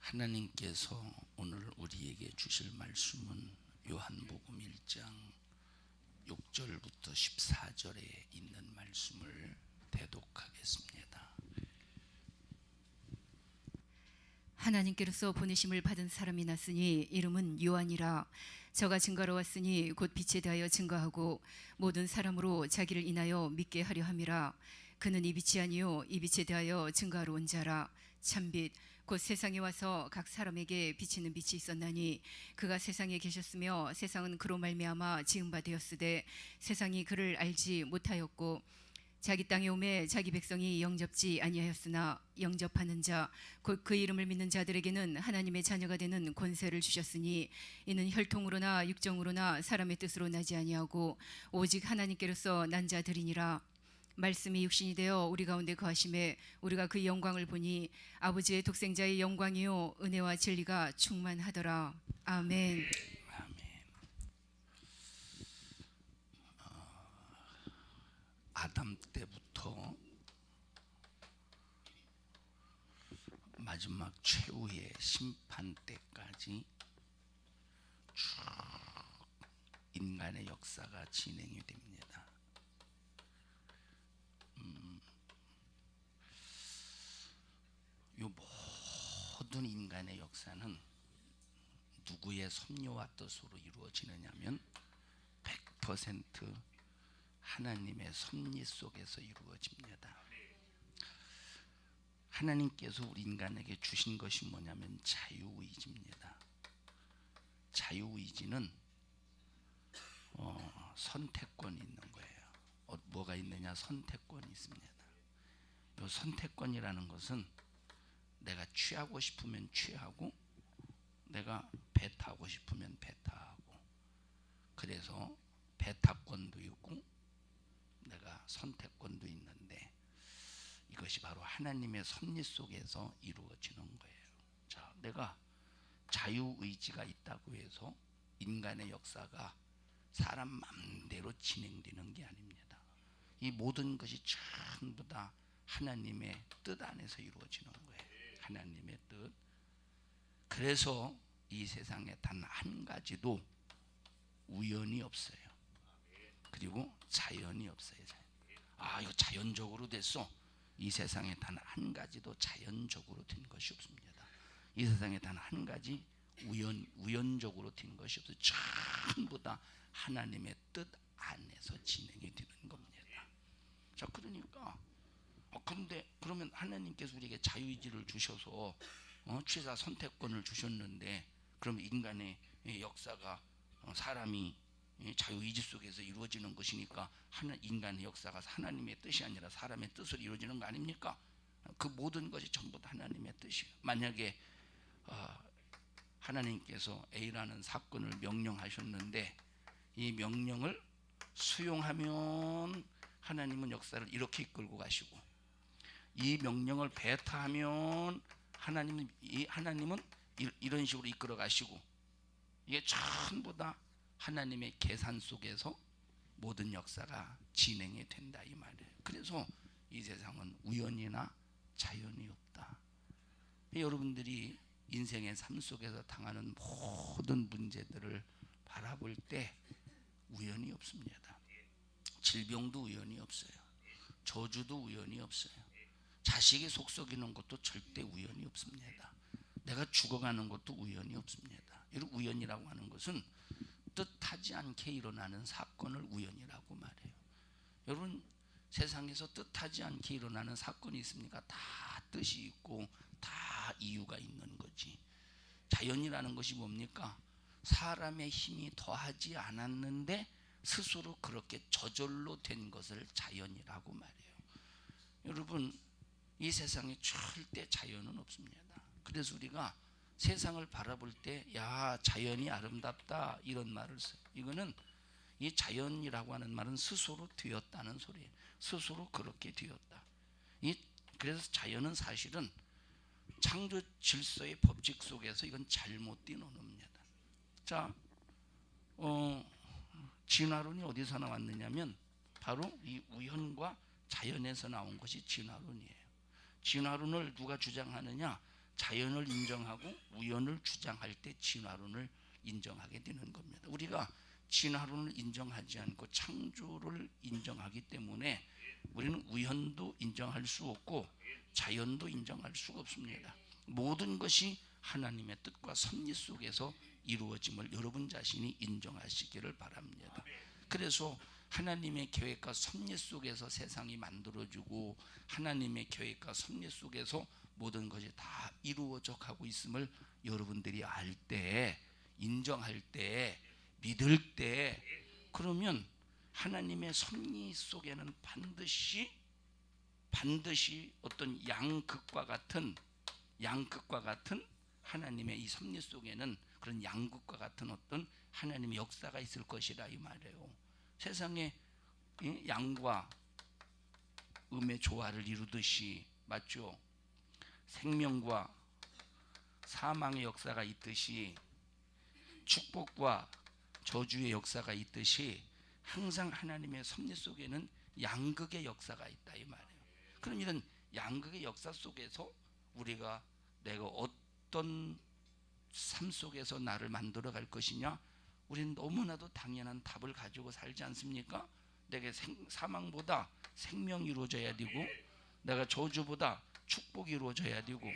하나님께서 오늘 우리에게 주실 말씀은 요한복음 1장 6절부터 14절에 있는 말씀을 대독하겠습니다. 하나님께로서 보내심을 받은 사람이 났으니 이름은 요한이라. 저가 증거로 왔으니 곧 빛에 대하여 증거하고 모든 사람으로 자기를 인하여 믿게 하려 함이라. 그는 이 빛이 아니요 이 빛에 대하여 증거하러 온 자라. 참빛 곧 세상에 와서 각 사람에게 비치는 빛이 있었나니 그가 세상에 계셨으며 세상은 그로 말미암아 지은 바 되었으되 세상이 그를 알지 못하였고 자기 땅에 오매 자기 백성이 영접지 아니하였으나 영접하는 자 곧 그 이름을 믿는 자들에게는 하나님의 자녀가 되는 권세를 주셨으니 이는 혈통으로나 육정으로나 사람의 뜻으로 나지 아니하고 오직 하나님께로서 난 자들이니라. 말씀이 육신이 되어 우리 가운데 거하심에 우리가 그 영광을 보니 아버지의 독생자의 영광이요 은혜와 진리가 충만하더라. 아멘. 아담 때부터 마지막 최후의 심판 때까지 쭉 인간의 역사가 진행이 됩니다. 이 모든 인간의 역사는 누구의 섭리와 뜻으로 이루어지느냐면 100% 하나님의 섭리 속에서 이루어집니다. 하나님께서 우리 인간에게 주신 것이 뭐냐면 자유의지입니다. 자유의지는 선택권이 있는 거예요. 뭐가 있느냐? 선택권이 있습니다. 이 선택권이라는 것은 내가 취하고 싶으면 취하고 내가 배 타고 싶으면 배 타고, 그래서 배 타권도 있고 내가 선택권도 있는데 이것이 바로 하나님의 섭리 속에서 이루어지는 거예요. 자, 내가 자유의지가 있다고 해서 인간의 역사가 사람 마음대로 진행되는 게 아닙니다. 이 모든 것이 전부 다 하나님의 뜻 안에서 이루어지는 거예요. 하나님의 뜻. 그래서 이 세상에 단 한 가지도 우연이 없어요. 그리고 자연이 없어요. 이거 자연적으로 됐어. 이 세상에 단 한 가지도 자연적으로 된 것이 없습니다. 이 세상에 단 한 가지 우연적으로 된 것이 없어요. 전부 다 하나님의 뜻 안에서 진행이 되는 겁니다. 자, 그러니까 그런데 그러면 하나님께서 우리에게 자유의지를 주셔서 취사 선택권을 주셨는데, 그럼 인간의 역사가 사람이 자유의지 속에서 이루어지는 것이니까 인간의 역사가 하나님의 뜻이 아니라 사람의 뜻으로 이루어지는 거 아닙니까? 그 모든 것이 전부 다 하나님의 뜻이에요. 만약에 하나님께서 A라는 사건을 명령하셨는데 이 명령을 수용하면 하나님은 역사를 이렇게 이끌고 가시고, 이 명령을 배타하면 하나님은 이런 식으로 이끌어 가시고, 이게 전부 다 하나님의 계산 속에서 모든 역사가 진행이 된다 이 말이에요. 그래서 이 세상은 우연이나 자연이 없다. 여러분들이 인생의 삶 속에서 당하는 모든 문제들을 바라볼 때 우연이 없습니다. 질병도 우연이 없어요. 저주도 우연이 없어요. 자식이 속썩이는 것도 절대 우연이 없습니다. 내가 죽어가는 것도 우연이 없습니다. 이런 우연이라고 하는 것은 뜻하지 않게 일어나는 사건을 우연이라고 말해요. 여러분, 세상에서 뜻하지 않게 일어나는 사건이 있습니까? 다 뜻이 있고 다 이유가 있는 거지. 자연이라는 것이 뭡니까? 사람의 힘이 더하지 않았는데 스스로 그렇게 저절로 된 것을 자연이라고 말해요. 여러분, 이 세상에 절대 자연은 없습니다. 그래서 우리가 세상을 바라볼 때 야, 자연이 아름답다 이런 말을 써요. 이거는 이 자연이라고 하는 말은 스스로 되었다는 소리예요. 스스로 그렇게 되었다. 그래서 자연은 사실은 창조 질서의 법칙 속에서 이건 잘못된 언어입니다. 자, 진화론이 어디서 나왔느냐면 바로 이 우연과 자연에서 나온 것이 진화론이에요. 진화론을 누가 주장하느냐? 자연을 인정하고 우연을 주장할 때 진화론을 인정하게 되는 겁니다. 우리가 진화론을 인정하지 않고 창조를 인정하기 때문에 우리는 우연도 인정할 수 없고 자연도 인정할 수가 없습니다. 모든 것이 하나님의 뜻과 섭리 속에서 이루어짐을 여러분 자신이 인정하시기를 바랍니다. 그래서 하나님의 계획과 섭리 속에서 세상이 만들어지고 하나님의 계획과 섭리 속에서 모든 것이 다 이루어져 가고 있음을 여러분들이 알 때, 인정할 때, 믿을 때, 그러면 하나님의 섭리 속에는 반드시 어떤 양극과 같은 하나님의 이 섭리 속에는 그런 양극과 같은 어떤 하나님의 역사가 있을 것이라 이 말이에요. 세상에 양과 음의 조화를 이루듯이, 맞죠? 생명과 사망의 역사가 있듯이, 축복과 저주의 역사가 있듯이 항상 하나님의 섭리 속에는 양극의 역사가 있다 이 말이에요. 그럼 이런 양극의 역사 속에서 내가 어떤 삶 속에서 나를 만들어 갈 것이냐, 우리는 너무나도 당연한 답을 가지고 살지 않습니까? 내게 사망보다 생명이 이루어져야 되고, 내가 저주보다 축복이 이루어져야 되고,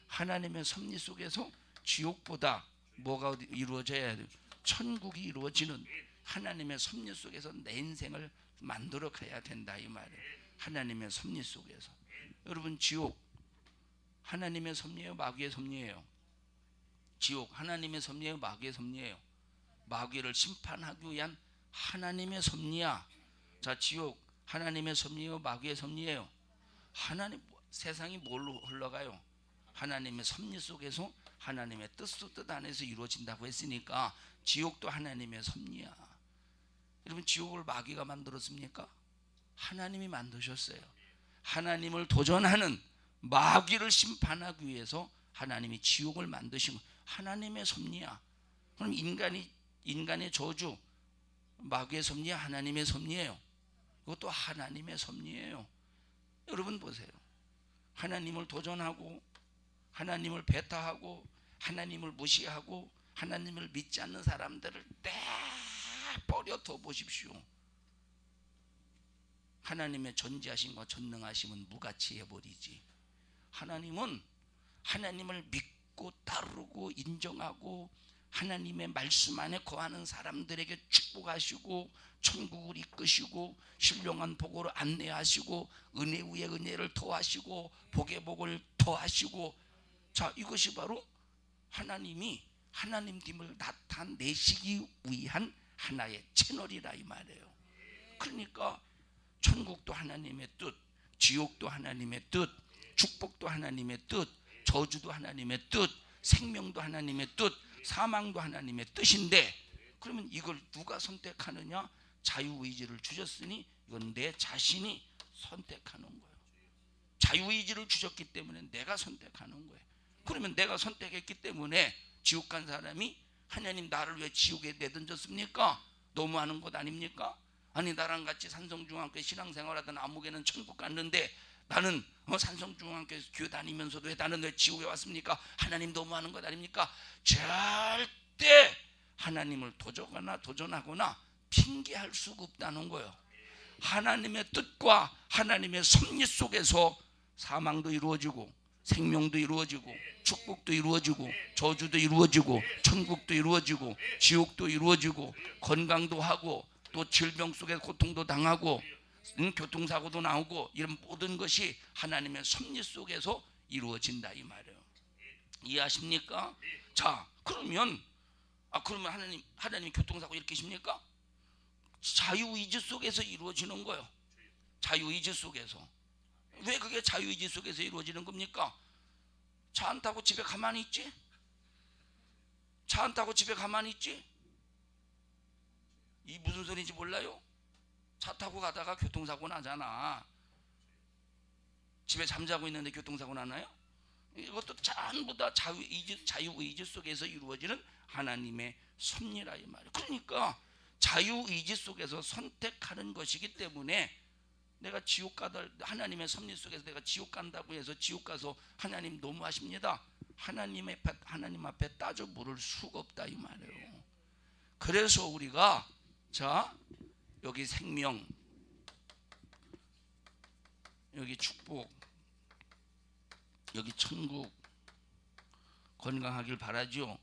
하나님의 섭리 속에서 지옥보다 뭐가 이루어져야 되고 천국이 이루어지는 하나님의 섭리 속에서 내 인생을 만들어 가야 된다 이 말이에요. 하나님의 섭리 속에서. 여러분, 지옥 하나님의 섭리예요, 마귀의 섭리예요? 지옥 하나님의 섭리예요, 마귀의 섭리예요? 마귀를 심판하기 위한 하나님의 섭리야. 자, 지옥 하나님의 섭리예요, 마귀의 섭리예요? 세상이 뭘로 흘러가요? 하나님의 섭리 속에서 하나님의 뜻 안에서 이루어진다고 했으니까 지옥도 하나님의 섭리야. 여러분, 지옥을 마귀가 만들었습니까? 하나님이 만드셨어요. 하나님을 도전하는 마귀를 심판하기 위해서 하나님이 지옥을 만드신 하나님의 섭리야. 그럼 인간의 저주 마귀의 섭리야, 하나님의 섭리예요? 이것도 하나님의 섭리예요. 여러분 보세요. 하나님을 도전하고 하나님을 배타하고 하나님을 무시하고 하나님을 믿지 않는 사람들을 내버려 둬 보십시오. 하나님의 전지하심과 전능하심은 무가치 해버리지. 하나님은 하나님을 믿고 따르고 인정하고 하나님의 말씀 안에 거하는 사람들에게 축복하시고 천국을 이끄시고 신령한 복으로 안내하시고 은혜 위에 은혜를 더하시고 복에 복을 더하시고, 자, 이것이 바로 하나님이 하나님됨을 나타내시기 위한 하나의 채널이라 이 말이에요. 그러니까 천국도 하나님의 뜻, 지옥도 하나님의 뜻, 축복도 하나님의 뜻, 저주도 하나님의 뜻, 생명도 하나님의 뜻, 사망도 하나님의 뜻인데, 그러면 이걸 누가 선택하느냐? 자유의지를 주셨으니 이건 내 자신이 선택하는 거예요. 자유의지를 주셨기 때문에 내가 선택하는 거예요. 그러면 내가 선택했기 때문에 지옥 간 사람이 하나님 나를 왜 지옥에 내던졌습니까? 너무하는 것 아닙니까? 아니, 나랑 같이 산성중앙교회 신앙생활하던 아무개는 천국 갔는데 나는 산성중앙교회 교회 다니면서도 왜 나는 왜 지옥에 왔습니까? 하나님 너무하는 것 아닙니까? 절대 하나님을 도전하거나 핑계할 수가 없다는 거예요. 하나님의 뜻과 하나님의 섭리 속에서 사망도 이루어지고 생명도 이루어지고 축복도 이루어지고 저주도 이루어지고 천국도 이루어지고 지옥도 이루어지고 건강도 하고 또 질병 속에 고통도 당하고 교통사고도 나오고 이런 모든 것이 하나님의 섭리 속에서 이루어진다 이 말이에요. 이해하십니까? 자, 그러면 하나님 교통사고 일으키십니까? 자유의지 속에서 이루어지는 거예요. 자유의지 속에서. 왜 그게 자유의지 속에서 이루어지는 겁니까? 차 안 타고 집에 가만히 있지? 차 안 타고 집에 가만히 있지? 이 무슨 소리인지 몰라요? 차 타고 가다가 교통사고 나잖아. 집에 잠자고 있는데 교통사고 나나요? 이것도 전부 다 자유의지 속에서 이루어지는 하나님의 섭리라 이 말이에요. 그러니까 자유의지 속에서 선택하는 것이기 때문에 내가 지옥 가다 하나님의 섭리 속에서 내가 지옥 간다고 해서 지옥 가서 하나님 너무하십니다, 하나님 앞에 따져 물을 수가 없다 이 말이에요. 그래서 우리가 자 여기 생명, 여기 축복, 여기 천국 건강하길 바라죠.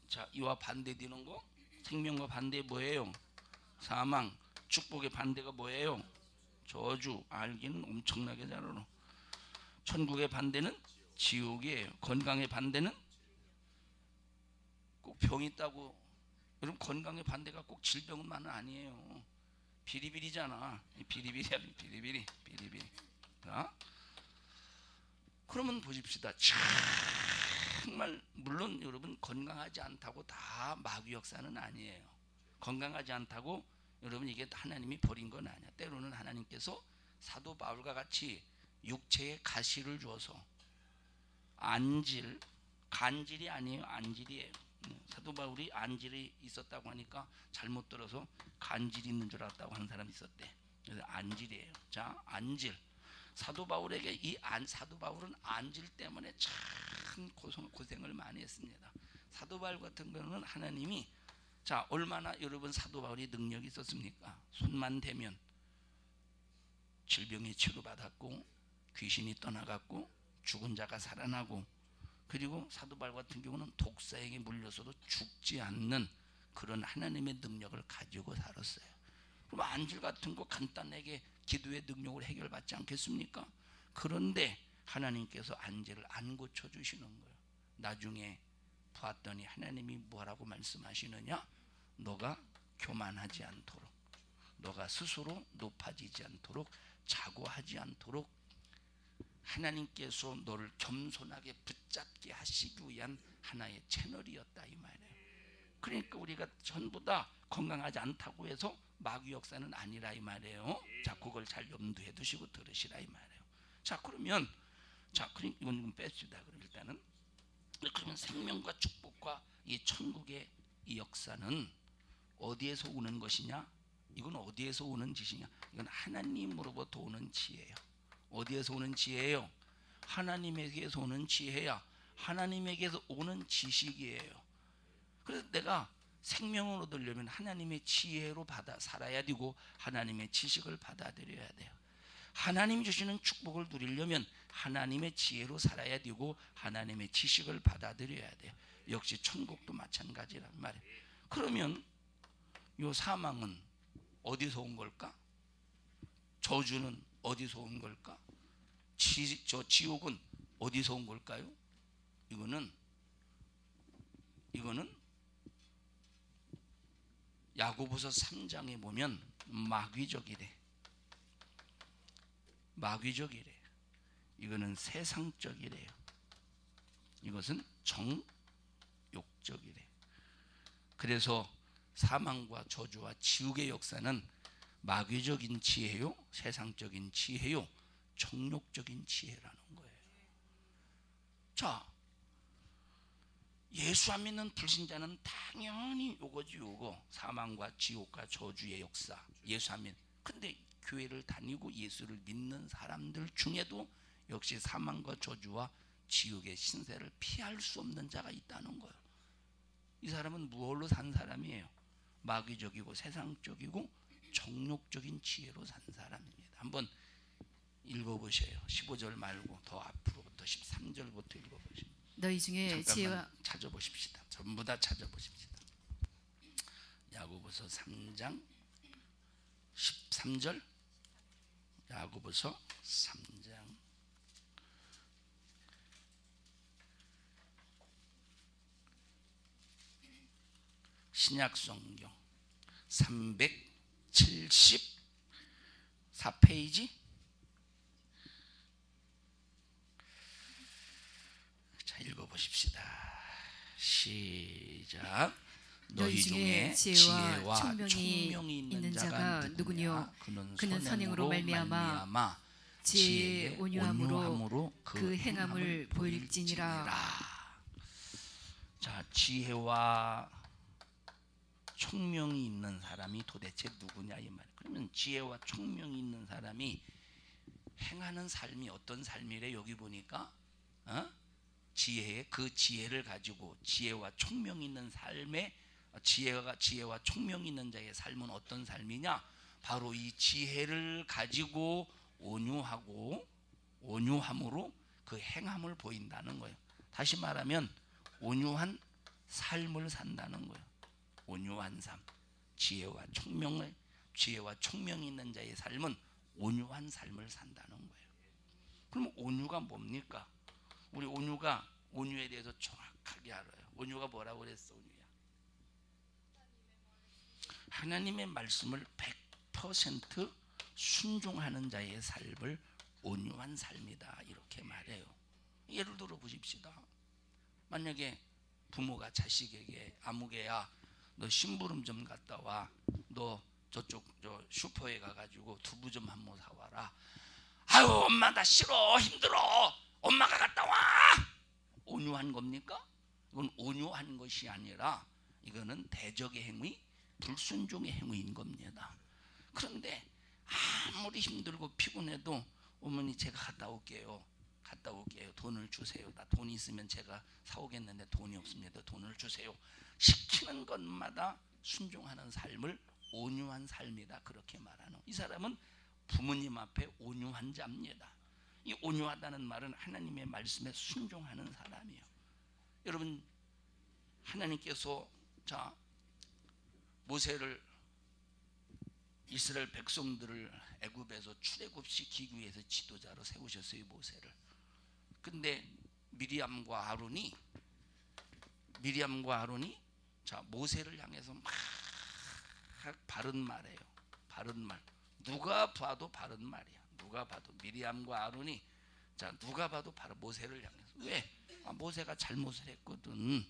자, 이와 반대되는 거, 생명과 반대 뭐예요? 사망. 축복의 반대가 뭐예요? 저주. 알기는 엄청나게 잘 알아. 천국의 반대는 지옥이에요. 건강의 반대는 꼭 병이 있다고. 여러분, 건강의 반대가 꼭 질병만은 아니에요. 비리비리잖아. 비리비리야, 비리비리. 자, 그러면 보십시다. 정말 물론 여러분 건강하지 않다고 다 마귀 역사는 아니에요. 건강하지 않다고 여러분 이게 하나님이 버린 건 아니야. 때로는 하나님께서 사도 바울과 같이 육체에 가시를 줘서 간질이 아니에요. 안질이에요. 사도 바울이 안질이 있었다고 하니까 잘못 들어서 간질이 있는 줄 알았다고 하는 사람이 있었대. 그래서 안질이에요. 자, 안질. 사도 바울에게 사도 바울은 안질 때문에 참 고생을 많이 했습니다. 사도 바울 같은 경우는 하나님이 자 얼마나 여러분 사도 바울이 능력이 있었습니까? 손만 대면 질병이 치료받았고 귀신이 떠나갔고 죽은 자가 살아나고 그리고 사도 바울 같은 경우는 독사에게 물려서도 죽지 않는 그런 하나님의 능력을 가지고 살았어요. 그럼 안질 같은 거 간단하게 기도의 능력으로 해결받지 않겠습니까? 그런데 하나님께서 안질을 안 고쳐주시는 거예요. 나중에 보았더니 하나님이 뭐라고 말씀하시느냐? 너가 교만하지 않도록, 너가 스스로 높아지지 않도록, 자고하지 않도록 하나님께서 너를 겸손하게 붙잡게 하시기 위한 하나의 채널이었다 이 말이에요. 그러니까 우리가 전부 다 건강하지 않다고 해서 마귀 역사는 아니라 이 말이에요. 자, 그걸 잘 염두에 두시고 들으시라 이 말이에요. 자, 그러면 그럼 이건 뺐습니다. 그럼 일단은 그러면 생명과 축복과 이 천국의 이 역사는 어디에서 오는 것이냐? 이건 어디에서 오는 짓이냐? 이건 하나님으로부터 오는 지혜예요. 어디에서 오는 지혜예요? 하나님에게서 오는 지혜야. 하나님에게서 오는 지식이에요. 그래서 내가 생명을 얻으려면 하나님의 지혜로 받아 살아야 되고 하나님의 지식을 받아들여야 돼요. 하나님 주시는 축복을 누리려면 하나님의 지혜로 살아야 되고 하나님의 지식을 받아들여야 돼요. 역시 천국도 마찬가지란 말이에요. 그러면 이 사망은 어디서 온 걸까? 저주는 어디서 온 걸까? 지옥은 어디서 온 걸까요? 이거는 야고보서 3장에 보면 마귀적이래. 이거는 세상적이래요. 이것은 정욕적이래. 그래서 사망과 저주와 지옥의 역사는 마귀적인 지혜요, 세상적인 지혜요, 정욕적인 지혜라는 거예요. 자, 예수 안 믿는 불신자는 당연히 요거 사망과 지옥과 저주의 역사 예수 안 믿는. 근데 교회를 다니고 예수를 믿는 사람들 중에도 역시 사망과 저주와 지옥의 신세를 피할 수 없는 자가 있다는 거예요. 이 사람은 무엇로 산 사람이에요? 마귀적이고 세상적이고 정욕적인 지혜로 산 사람입니다. 한번 읽어보세요. 15절 말고 더 앞으로부터 13절부터 읽어보세요. 너희 중에 지혜와 찾아보십시다. 전부 다 찾아보십시다. 야고보서 3장 13절. 야고보서 3장 신약성경 374페이지. 자, 읽어보십시다. 시작. 너희 중에 지혜와 총명이 있는 자가 누구냐? 그는 선행으로 말미암아 지혜의 온유함으로 그 행함을 보일지니라. 자, 지혜와 총명이 있는 사람이 도대체 누구냐 이 말. 그러면 지혜와 총명이 있는 사람이 행하는 삶이 어떤 삶이래? 여기 보니까 그 지혜를 가지고 지혜와 총명이 있는 삶의 지혜와 총명이 있는 자의 삶은 어떤 삶이냐? 바로 이 지혜를 가지고 온유함으로 그 행함을 보인다는 거예요. 다시 말하면 온유한 삶을 산다는 거예요. 온유한 삶, 지혜와 총명이 있는 자의 삶은 온유한 삶을 산다는 거예요. 그럼 온유가 뭡니까? 우리 온유에 대해서 정확하게 알아요. 온유가 뭐라고 그랬어? 온유야, 하나님의 말씀을 100% 순종하는 자의 삶을 온유한 삶이다, 이렇게 말해요. 예를 들어 보십시다. 만약에 부모가 자식에게 아무개야 너 심부름 좀 갔다 와, 너 저쪽 슈퍼에 가가지고 두부 좀 한 모 사와라. 아유 엄마 나 싫어, 힘들어, 엄마가 갔다 와. 온유한 겁니까? 이건 온유한 것이 아니라 이거는 대적의 행위, 불순종의 행위인 겁니다. 그런데 아무리 힘들고 피곤해도 어머니 제가 갔다 올게요. 돈을 주세요. 나 돈 있으면 제가 사오겠는데 돈이 없습니다. 돈을 주세요. 시키는 것마다 순종하는 삶을 온유한 삶이다, 그렇게 말하는. 이 사람은 부모님 앞에 온유한 자입니다. 이 온유하다는 말은 하나님의 말씀에 순종하는 사람이에요. 여러분, 하나님께서 모세를, 이스라엘 백성들을 애굽에서 출애굽시키기 위해서 지도자로 세우셨어요, 모세를. 근데 미리암과 아론이 모세를 향해서 막 바른 말이에요. 바른 말. 누가 봐도 바른 말이야. 누가 봐도 미리암과 아론이 누가 봐도 바로 모세를 향해서. 왜? 모세가 잘못을 했거든.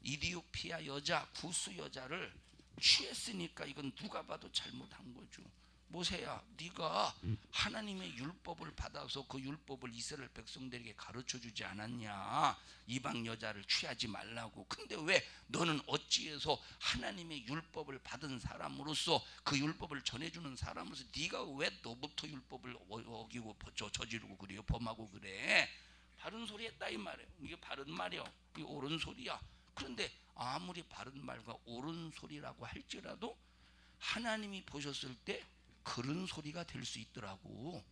이디오피아 여자, 구스 여자를 취했으니까 이건 누가 봐도 잘못한 거죠. 모세야, 네가 하나님의 율법을 받아서 그 율법을 이스라엘 백성들에게 가르쳐주지 않았냐? 이방 여자를 취하지 말라고. 근데 왜 너는 어찌해서 하나님의 율법을 받은 사람으로서, 그 율법을 전해주는 사람으로서 네가 왜 너부터 율법을 어기고 저지르고 그래요? 범하고 그래? 바른 소리 했다 이 말이에요. 이게 바른 말이야. 이게 옳은 소리야. 그런데 아무리 바른 말과 옳은 소리라고 할지라도 하나님이 보셨을 때 그런 소리가 될 수 있더라고.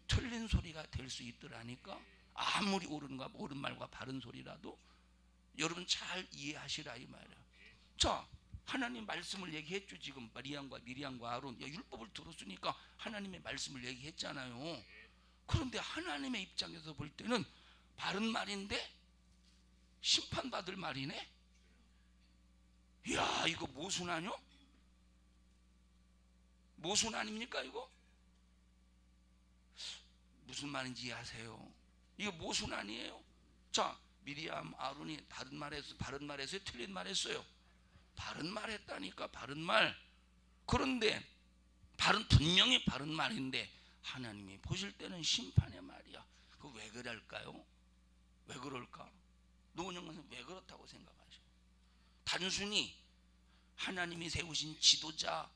틀린 소리가 될 수 있더라니까. 아무리 옳은 말과 바른 소리라도 여러분 잘 이해하시라 이 말이야. 자, 하나님 말씀을 얘기했죠. 지금 미리암과 아론 율법을 들었으니까 하나님의 말씀을 얘기했잖아요. 그런데 하나님의 입장에서 볼 때는 바른 말인데 심판받을 말이네. 이야, 이거 모순 아니요? 모순 아닙니까 이거? 무슨 말인지 이해하세요? 이거 모순 아니에요? 자, 미리암, 아론이 바른 말했어요? 틀린 말했어요? 바른 말 했다니까. 바른 말. 그런데 분명히 바른 말인데 하나님이 보실 때는 심판의 말이야. 그 왜 그럴까요? 왜 그럴까? 노은영 선생님 왜 그렇다고 생각하셔? 단순히 하나님이 세우신 지도자,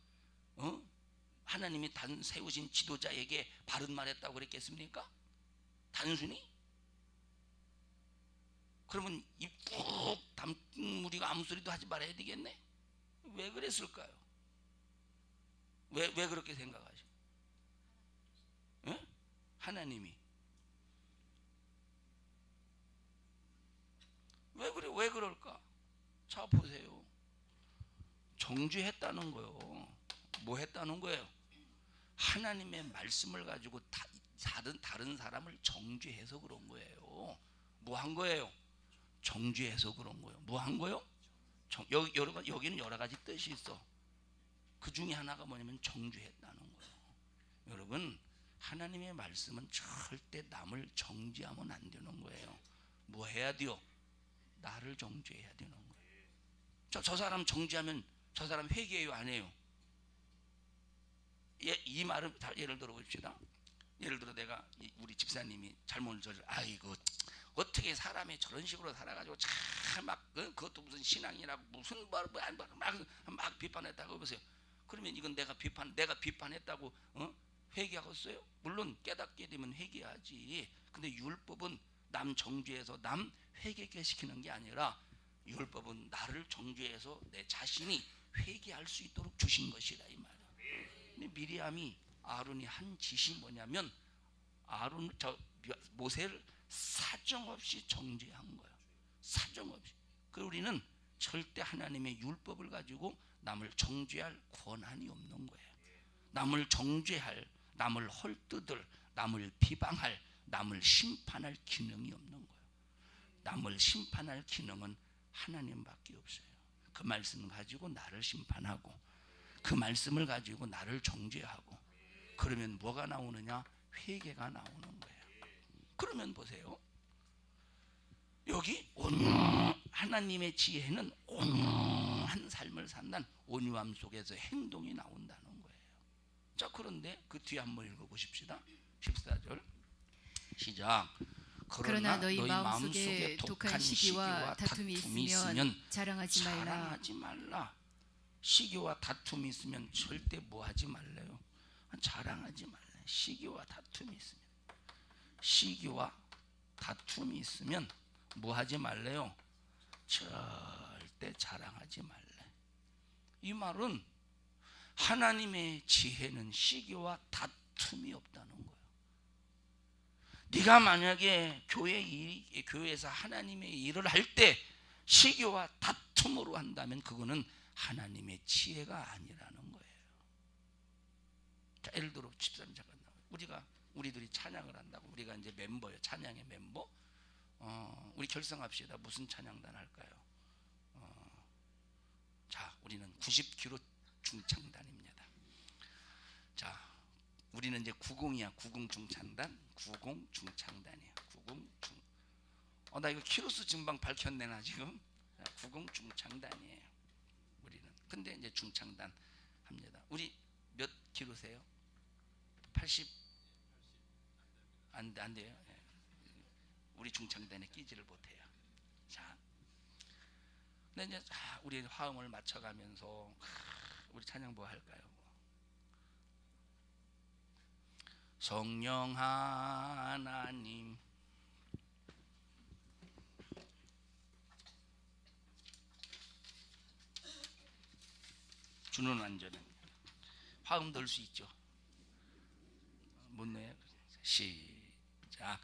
하나님이 세우신 지도자에게 바른 말했다고 그랬겠습니까? 단순히? 그러면 입 꾹 다문 우리가 아무 소리도 하지 말아야 되겠네? 왜 그랬을까요? 왜 그렇게 생각하셔? 하나님이 왜 그럴까? 자, 보세요. 정죄했다는 거요. 뭐 했다는 거예요? 하나님의 말씀을 가지고 다른 사람을 정죄해서 그런 거예요. 뭐 한 거예요? 정죄해서 그런 거예요. 뭐 한 거예요? 여기는 여러 가지 뜻이 있어. 그 중에 하나가 뭐냐면 정죄했다는 거예요. 여러분, 하나님의 말씀은 절대 남을 정죄하면 안 되는 거예요. 뭐 해야 돼요? 나를 정죄해야 되는 거예요. 저 사람 정죄하면 저 사람 회개해요, 안 해요? 이 말은 예를 들어 봅시다. 예를 들어 내가 우리 집사님이 잘못을 아이고 어떻게 사람이 저런 식으로 살아가지고 참 막 그것도 무슨 신앙이라고 무슨 막 비판했다고 보세요. 그러면 이건 내가 비판했다고 회개하겠어요? 물론 깨닫게 되면 회개하지. 근데 율법은 남 정죄해서 남 회개케 시키는 게 아니라 율법은 나를 정죄해서 내 자신이 회개할 수 있도록 주신 것이라 이 말이야. 근데 미리암이 아론이 한 짓이 뭐냐면 모세를 사정없이 정죄한 거야. 사정없이. 그 우리는 절대 하나님의 율법을 가지고 남을 정죄할 권한이 없는 거예요. 남을 정죄할, 남을 헐뜯을, 남을 비방할, 남을 심판할 기능이 없는 거예요. 남을 심판할 기능은 하나님밖에 없어요. 그 말씀을 가지고 나를 심판하고 그 말씀을 가지고 나를 정죄하고 그러면 뭐가 나오느냐? 회개가 나오는 거예요. 그러면 보세요. 여기 하나님의 지혜는 온유한 삶을 산다는 온유함 속에서 행동이 나온다는 거예요. 자, 그런데 그 뒤에 한번 읽어보십시다. 14절 시작. 그러나 너희 마음속에 독한 시기와 다툼이 있으면 자랑하지 말라. 시기와 다툼이 있으면 절대 뭐하지 말래요? 자랑하지 말래. 시기와 다툼이 있으면, 시기와 다툼이 있으면 뭐하지 말래요? 절대 자랑하지 말래. 이 말은 하나님의 지혜는 시기와 다툼이 없다는 거예요. 네가 만약에 교회에서 하나님의 일을 할 때 시기와 다툼으로 한다면 그거는 하나님의 지혜가 아니라는 거예요. 자, 예를 들어 13절 잠깐 나와요. 우리들이 찬양을 한다고. 우리가 이제 멤버예요. 찬양의 멤버. 우리 결성합시다. 무슨 찬양단 할까요? 자, 우리는 90kg 중창단입니다. 자, 우리는 이제 90이야. 90 중창단. 90 중창단이야. 90 중. 나 이거 키로수 증방 밝혔네 나 지금. 90 중창단이에요. 우리는. 근데 이제 중창단 합니다. 우리 몇 킬로세요? 80? 안 돼요. 우리 중창단에 끼지를 못해요. 자, 근데 이제 우리 화음을 맞춰가면서 우리 찬양 뭐 할까요? 성령 하나님 주는 완전은 화음 넣을 수 있죠. 못 내요. 시작.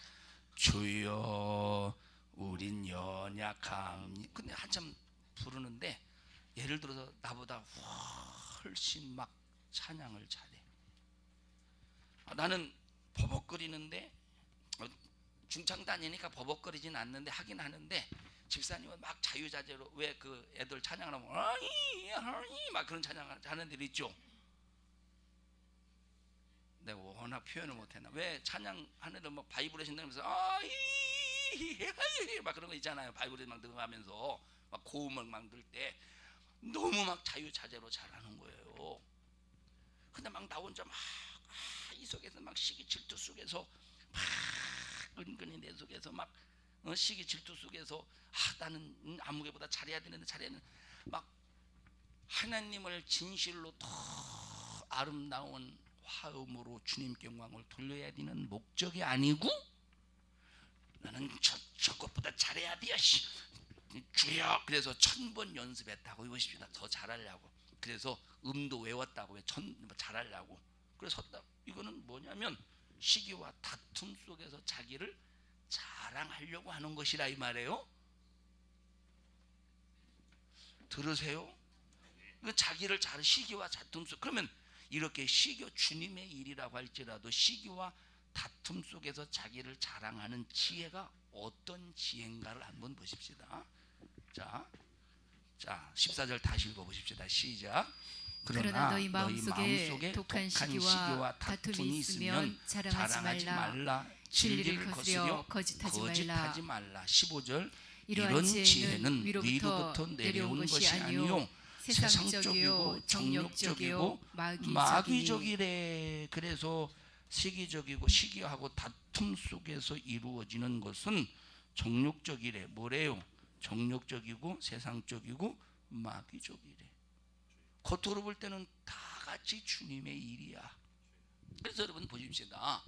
주여 우린 연약함. 근데 한참 부르는데 예를 들어서 나보다 훨씬 막 찬양을 잘해. 나는 버벅거리는데 중창단이니까 버벅거리진 않는데 하긴 하는데 집사님은 막 자유자재로 왜 그 애들 찬양을 하면 아이 막 그런 찬양을 하는 데도 있죠. 내가 워낙 표현을 못했나. 왜 찬양하는 애들 막 바이브레 신다면서 아이 막 그런 거 있잖아요. 바이브레 막 들어가면서 막 고음을 막 들 때 너무 막 자유자재로 잘하는 거예요. 근데 막 나 혼자 막 이 속에서 막 시기 질투 속에서 막 은근히 내 속에서 막 시기 질투 속에서 나는 아무개보다 잘해야 되는데 막 하나님을 진실로 더 아름다운 화음으로 주님께 영광을 돌려야 되는 목적이 아니고 나는 저것보다 잘해야 돼요. 주여. 그래서 1000번 연습했다고 이것입니다. 더 잘하려고. 그래서 음도 외웠다고 잘하려고. 그래서 이거는 뭐냐면 시기와 다툼 속에서 자기를 자랑하려고 하는 것이라 이 말이에요. 들으세요? 자기를 시기와 다툼 속. 그러면 이렇게 주님의 일이라고 할지라도 시기와 다툼 속에서 자기를 자랑하는 지혜가 어떤 지혜인가를 한번 보십시다. 자 14절 다시 읽어보십시다. 시작. 그러나 너희 마음속에 독한 시기와 다툼이 있으면 자랑하지 말라. 진리를 거스려 거짓하지 말라. 15절. 이런 지혜는 위로부터 내려온 것이 아니요 세상적이요 정욕적이요 마귀적이래. 그래서 시기하고 다툼 속에서 이루어지는 것은 정욕적이래. 뭐래요? 정욕적이고 세상적이고 마귀적이래. 겉으로 볼 때는 다 같이 주님의 일이야. 그래서 여러분 보십시다.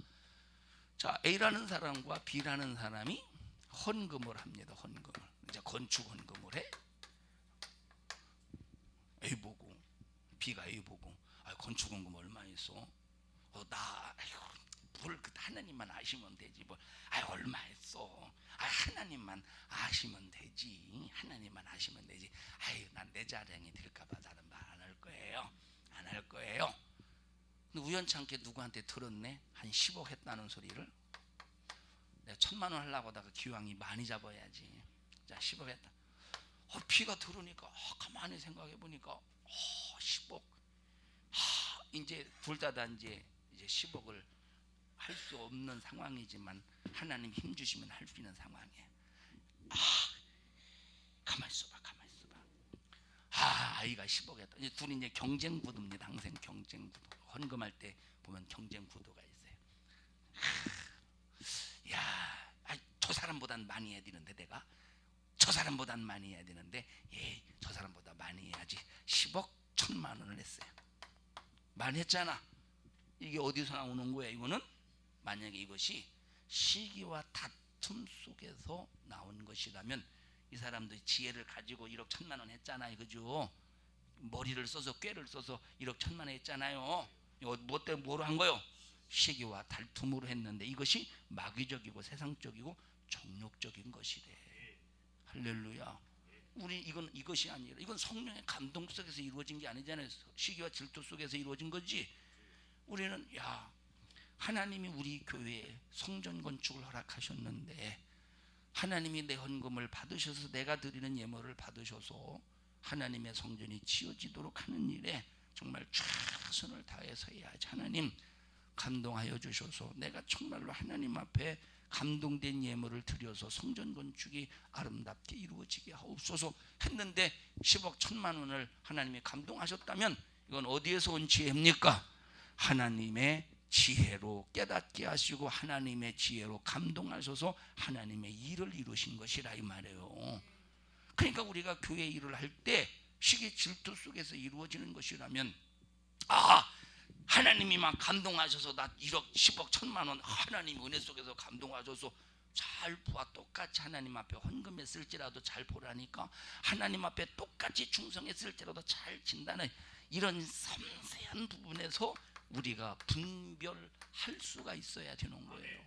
자, A라는 사람과 B라는 사람이 헌금을 합니다. 헌금을. 이제 건축 헌금을 해. 에이 보고 비가 에이 보고 건축 헌금 얼마 있어? 나 뭘 하나님만 아시면 되지 뭘. 얼마 했어? 하나님만 아시면 되지. 하나님만 아시면 되지. 난 내 자랑이 될까봐 나는 말 안 할 거예요. 안 할 거예요. 근데 우연찮게 누구한테 들었네. 한 10억 했다는 소리를. 내가 1,000만 원 하려고 하다가 기왕이 많이 잡아야지. 자 10억 했다. 비가 들으니까 가만히 생각해 보니까 10억. 이제 둘 다 이제 10억을 할 수 없는 상황이지만 하나님 힘 주시면 할 수 있는 상황이에요. 가만히 있어봐. 아이가 10억 했다. 이제 둘이 이제 경쟁 구도입니다. 항상 경쟁 구도. 헌금할 때 보면 경쟁 구도가 있어요. 저 사람보단 많이 해야 되는데 내가 저 사람보단 많이 해야 되는데 저 사람보다 많이 해야지. 10억 1,000만 원을 했어요. 많이 했잖아. 이게 어디서 나오는 거야? 이거는 만약에 이것이 시기와 다툼 속에서 나온 것이라면 이 사람도 지혜를 가지고 1억 1,000만 원 했잖아요. 그죠? 머리를 써서 꾀를 써서 1억 1,000만 원 했잖아요. 이거 뭐 때문에 뭐로 한 거요? 시기와 다툼으로 했는데 이것이 마귀적이고 세상적이고 정욕적인 것이래. 할렐루야. 우리 이것이 아니라 이건 성령의 감동 속에서 이루어진 게 아니잖아요. 시기와 질투 속에서 이루어진 거지. 우리는 하나님이 우리 교회에 성전 건축을 허락하셨는데 하나님이 내 헌금을 받으셔서 내가 드리는 예물을 받으셔서 하나님의 성전이 지어지도록 하는 일에 정말 최선을 다해서 해야지. 하나님 감동하여 주셔서 내가 정말로 하나님 앞에 감동된 예물을 드려서 성전 건축이 아름답게 이루어지게 하옵소서 했는데 10억 1,000만 원을 하나님이 감동하셨다면 이건 어디에서 온 지혜입니까? 하나님의 지혜로 깨닫게 하시고 하나님의 지혜로 감동하셔서 하나님의 일을 이루신 것이라 이 말이에요. 그러니까 우리가 교회 일을 할 때 시기 질투 속에서 이루어지는 것이라면 하나님이 막 감동하셔서 나 1억 10억 1,000만 원 하나님 은혜 속에서 감동하셔서 잘 보아. 똑같이 하나님 앞에 헌금했을지라도 잘 보라니까. 하나님 앞에 똑같이 충성했을지라도 잘 진다는 이런 섬세한 부분에서 우리가 분별할 수가 있어야 되는 거예요.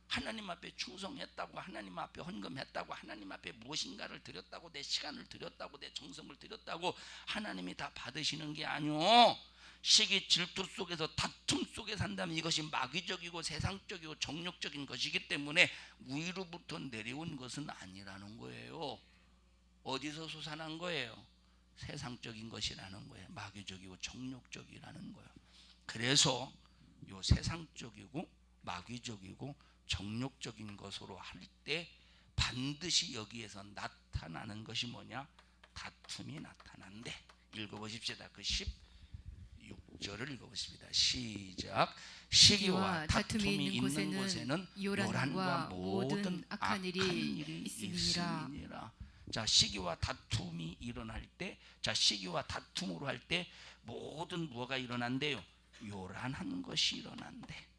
하나님 앞에 충성했다고, 하나님 앞에 헌금했다고, 하나님 앞에 무엇인가를 드렸다고, 내 시간을 드렸다고, 내 정성을 드렸다고 하나님이 다 받으시는 게 아니오. 시기 질투 속에서 다툼 속에 산다면 이것이 마귀적이고 세상적이고 정욕적인 것이기 때문에 위로부터 내려온 것은 아니라는 거예요. 어디서 솟아난 거예요? 세상적인 것이라는 거예요. 마귀적이고 정욕적이라는 거예요. 그래서 요 세상적이고 마귀적이고 정욕적인 것으로 할 때 반드시 여기에서 나타나는 것이 뭐냐? 다툼이 나타난대. 읽어보십시다. 그 16절을 읽어보십니다. 시작. 시기와 다툼이 있는 곳에는 요란과 모든 악한 일이 있음이니라. 자, 시기와 다툼이 일어날 때, 자, 시기와 다툼으로 할 때 모든 뭐가 일어난대요? 요란한 것이 일어난대.